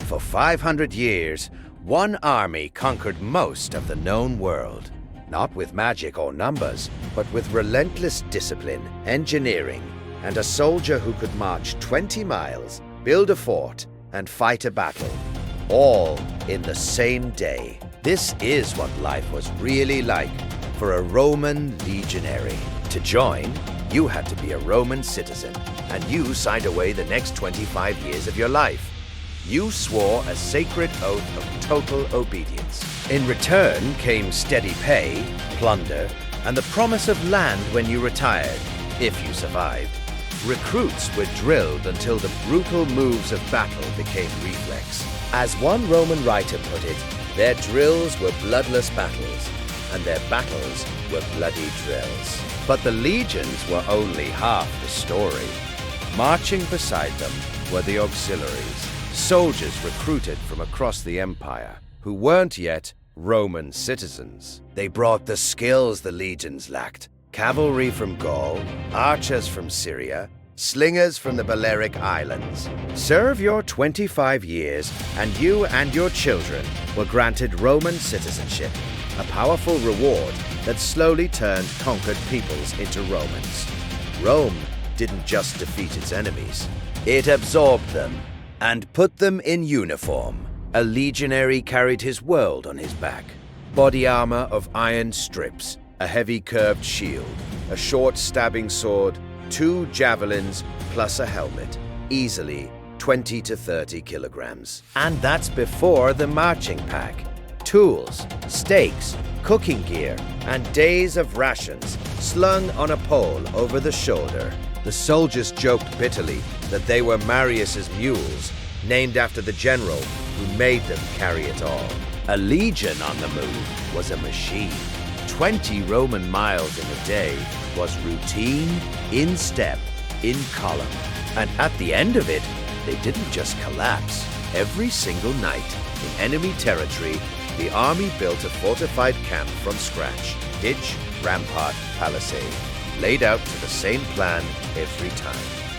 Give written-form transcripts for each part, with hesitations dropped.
For 500 years, one army conquered most of the known world. Not with magic or numbers, but with relentless discipline, engineering, and a soldier who could march 20 miles, build a fort, and fight a battle, all in the same day. This is what life was really like for a Roman legionary. To join, you had to be a Roman citizen, and you signed away the next 25 years of your life. You swore a sacred oath of total obedience. In return came steady pay, plunder, and the promise of land when you retired, if you survived. Recruits were drilled until the brutal moves of battle became reflex. As one Roman writer put it, their drills were bloodless battles, and their battles were bloody drills. But the legions were only half the story. Marching beside them were the auxiliaries, soldiers recruited from across the empire, who weren't yet Roman citizens. They brought the skills the legions lacked: cavalry from Gaul, archers from Syria, slingers from the Balearic Islands. Serve your 25 years, and you and your children were granted Roman citizenship, a powerful reward that slowly turned conquered peoples into Romans. Rome didn't just defeat its enemies, it absorbed them and put them in uniform. A legionary carried his world on his back. Body armor of iron strips, a heavy curved shield, a short stabbing sword, 2 javelins, plus a helmet, easily 20 to 30 kilograms. And that's before the marching pack. Tools, stakes, cooking gear, and days of rations slung on a pole over the shoulder. The soldiers joked bitterly that they were Marius's mules, named after the general who made them carry it all. A legion on the move was a machine. 20 Roman miles in a day was routine, in step, in column. And at the end of it, they didn't just collapse. Every single night, in enemy territory, the army built a fortified camp from scratch. Ditch, rampart, palisade, laid out to the same plan every time.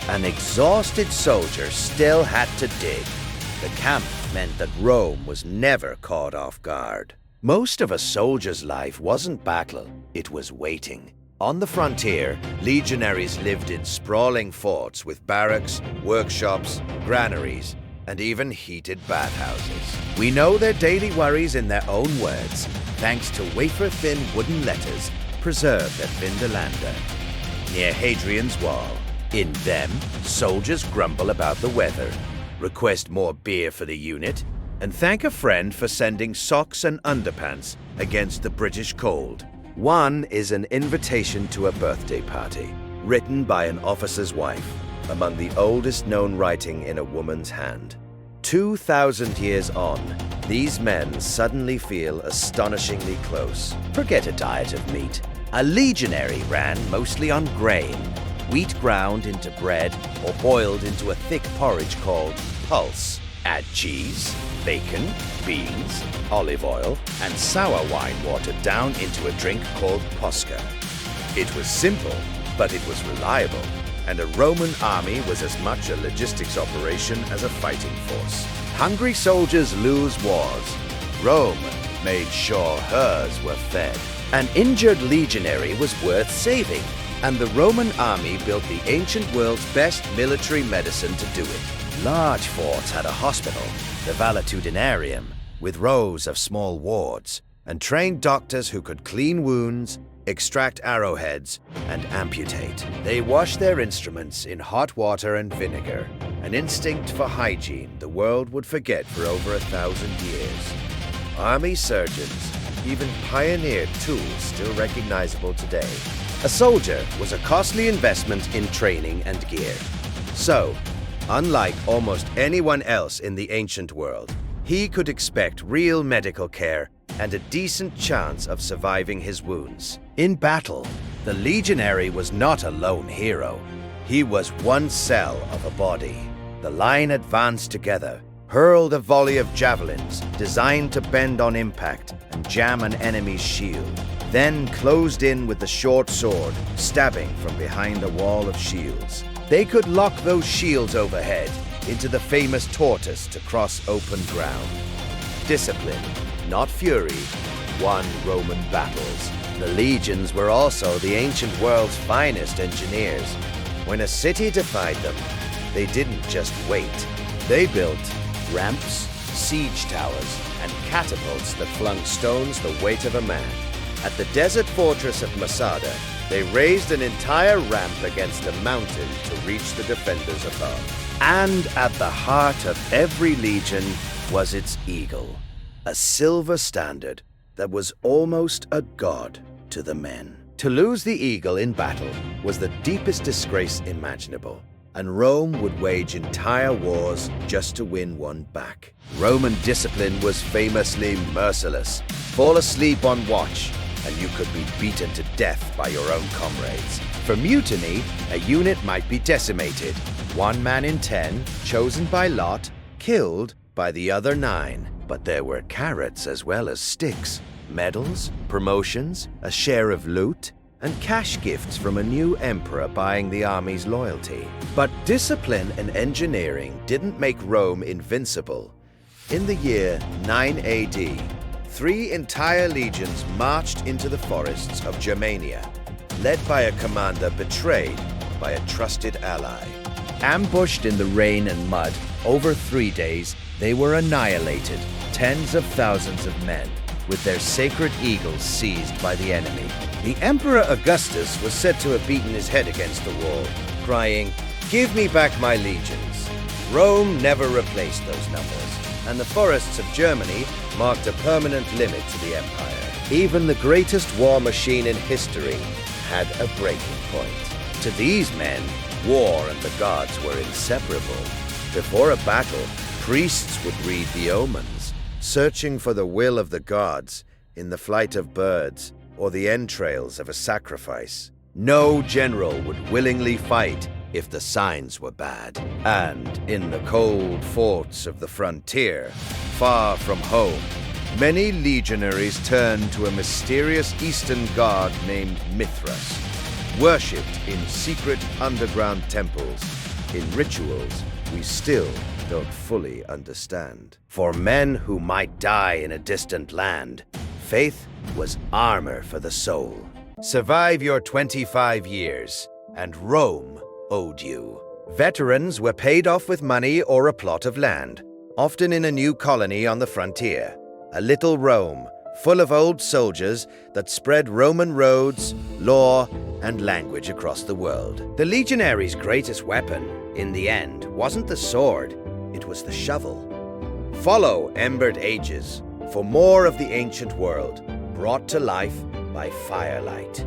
An exhausted soldier still had to dig. The camp meant that Rome was never caught off guard. Most of a soldier's life wasn't battle, it was waiting. On the frontier, legionaries lived in sprawling forts with barracks, workshops, granaries, and even heated bathhouses. We know their daily worries in their own words, thanks to wafer-thin wooden letters preserved at Vindolanda, near Hadrian's Wall. In them, soldiers grumble about the weather, request more beer for the unit, and thank a friend for sending socks and underpants against the British cold. One is an invitation to a birthday party, written by an officer's wife, among the oldest known writing in a woman's hand. 2,000 years on, these men suddenly feel astonishingly close. Forget a diet of meat. A legionary ran mostly on grain, wheat ground into bread or boiled into a thick porridge called pulse. Add cheese, bacon, beans, olive oil, and sour wine watered down into a drink called posca. It was simple, but it was reliable, and a Roman army was as much a logistics operation as a fighting force. Hungry soldiers lose wars. Rome made sure hers were fed. An injured legionary was worth saving, and the Roman army built the ancient world's best military medicine to do it. Large forts had a hospital, the Valetudinarium, with rows of small wards, and trained doctors who could clean wounds, extract arrowheads, and amputate. They washed their instruments in hot water and vinegar, an instinct for hygiene the world would forget for over 1,000 years. Army surgeons even pioneered tools still recognizable today. A soldier was a costly investment in training and gear. So, unlike almost anyone else in the ancient world, he could expect real medical care and a decent chance of surviving his wounds. In battle, the legionary was not a lone hero. He was one cell of a body. The line advanced together, hurled a volley of javelins designed to bend on impact and jam an enemy's shield, then closed in with the short sword, stabbing from behind a wall of shields. They could lock those shields overhead, into the famous tortoise to cross open ground. Discipline, not fury, won Roman battles. The legions were also the ancient world's finest engineers. When a city defied them, they didn't just wait. They built ramps, siege towers, and catapults that flung stones the weight of a man. At the desert fortress of Masada, they raised an entire ramp against a mountain to reach the defenders above. And at the heart of every legion was its eagle, a silver standard that was almost a god to the men. To lose the eagle in battle was the deepest disgrace imaginable, and Rome would wage entire wars just to win one back. Roman discipline was famously merciless. Fall asleep on watch, and you could be beaten to death by your own comrades. For mutiny, a unit might be decimated. 1 man in 10, chosen by lot, killed by the other 9. But there were carrots as well as sticks. Medals, promotions, a share of loot, and cash gifts from a new emperor buying the army's loyalty. But discipline and engineering didn't make Rome invincible. In the year 9 AD, 3 entire legions marched into the forests of Germania, led by a commander betrayed by a trusted ally. Ambushed in the rain and mud, over 3 days, they were annihilated, tens of thousands of men, with their sacred eagles seized by the enemy. The Emperor Augustus was said to have beaten his head against the wall, crying, "Give me back my legions." Rome never replaced those numbers, and the forests of Germany marked a permanent limit to the empire. Even the greatest war machine in history had a breaking point. To these men, war and the gods were inseparable. Before a battle, priests would read the omens, searching for the will of the gods in the flight of birds or the entrails of a sacrifice. No general would willingly fight if the signs were bad. And in the cold forts of the frontier, far from home, many legionaries turned to a mysterious eastern god named Mithras, worshipped in secret underground temples, in rituals we still don't fully understand. For men who might die in a distant land, faith was armor for the soul. Survive your 25 years, and Rome owed you. Veterans were paid off with money or a plot of land, often in a new colony on the frontier. A little Rome, full of old soldiers that spread Roman roads, law, and language across the world. The legionary's greatest weapon, in the end, wasn't the sword, it was the shovel. Follow Embered Ages for more of the ancient world, brought to life by firelight.